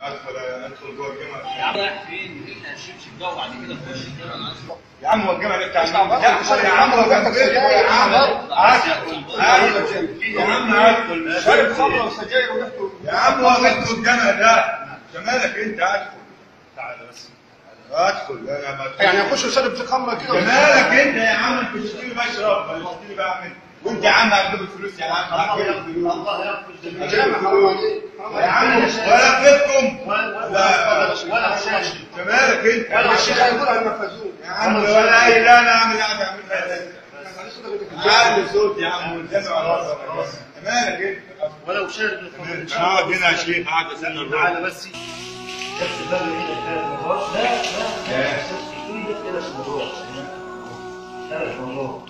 ادخل جوه الجامعه. يا عم رايح فين؟ احنا الشبشب ده وبعد كده نخش الجامعه. يا عم هو الجامعه دي بتاع يا عم هو جنبك سجاير يا عم. يا عم ادخل شارب خمره وسجاير وريحته. يا عم هو ادخل الجامعه ده. انت مالك انت؟ ادخل. تعالى بس. ادخل. يعني اخش وشارب في خمره كده. انت مالك انت يا عم؟ انت بتشتري بشرب ولا بتشتري بعمل؟ وانت يا عم هتجيب الفلوس يا عم. الله يغفر جميعا. يا عم ولا بيتكم ولا شاشه. انت مالك انت؟ ولا الشيخ هيقول هننفذوه يا عم ولا اي لا انا اعمل قاعد اعمل عالي صوت يا عم والجامع على راسك. انت مالك انت؟ ولو شارب الخمر. اقعد هنا يا شيخ قاعد استنى الراجل. تعالى بس. شفت الباب هنا ثلاث مرات؟ لا ايدك كده مرات. ثلاث مرات.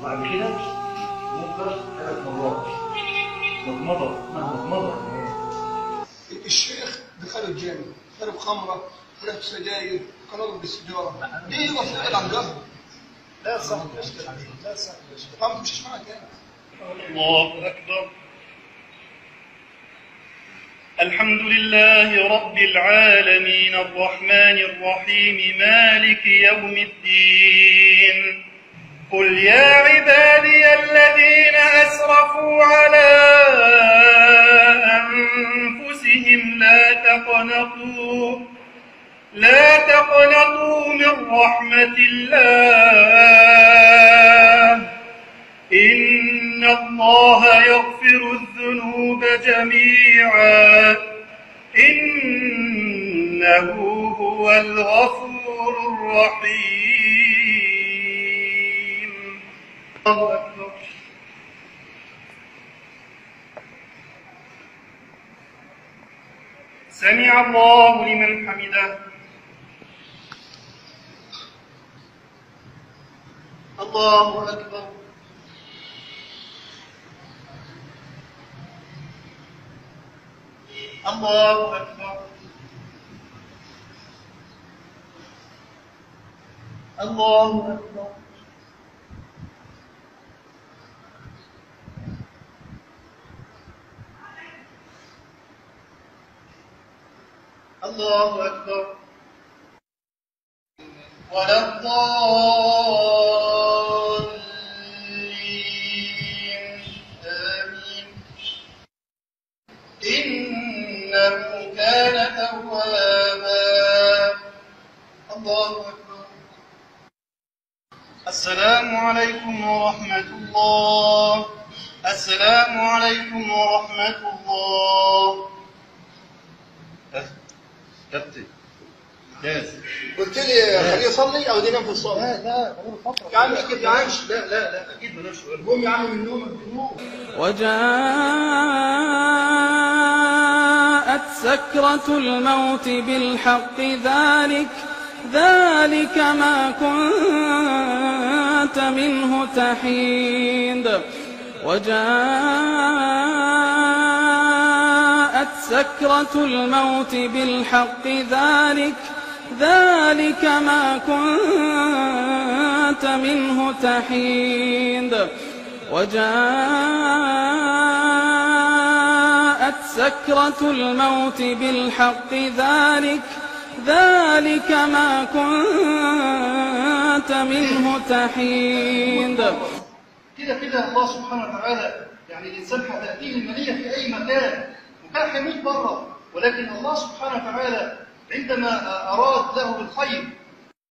بعد كده ممكن 3 مرات. مضمضة. الشيخ دخل الجامع، شرب خمره، شرب سجاير، قرر بالسجاره. ليه يقف يقعد عن ظهره؟ لا صح يشتغل عليه، لا صح يشتغل. ما تمشيش معاك يعني. الله أكبر. الحمد لله رب العالمين الرحمن الرحيم مالك يوم الدين. قل يا عبادي الذين أسرفوا على أنفسهم لا تقنطوا من رحمة الله إن الله يغفر الذنوب جميعا إنه هو الغفور الرحيم. الله أكبر. سمع الله لمن حمده. الله أكبر. الله أكبر. الله أكبر. الله أكبر. ولا الضالين آمين. إنه كان توابا. الله أكبر. السلام عليكم ورحمة الله. السلام عليكم ورحمة الله. كابتن لازم قلت لي خليه يصلي او ينام في الصلاه. لا فتره يا عم مش كده يا عم. لا اكيد ما نامش. قوم يا عم من نومك بالنور. وجاءت سكرة الموت بالحق ذلك ما كنت منه تحيد. وجاءت سكرة الموت بالحق ذلك ما كنت منه تحيد. وجاءت سكرة الموت بالحق ذلك ما كنت منه تحيد. كده الله سبحانه وتعالى يعني الإنسان هتأتيه المنية في أي مكان وكان هيموت بره، ولكن الله سبحانه وتعالى عندما أراد له بالخير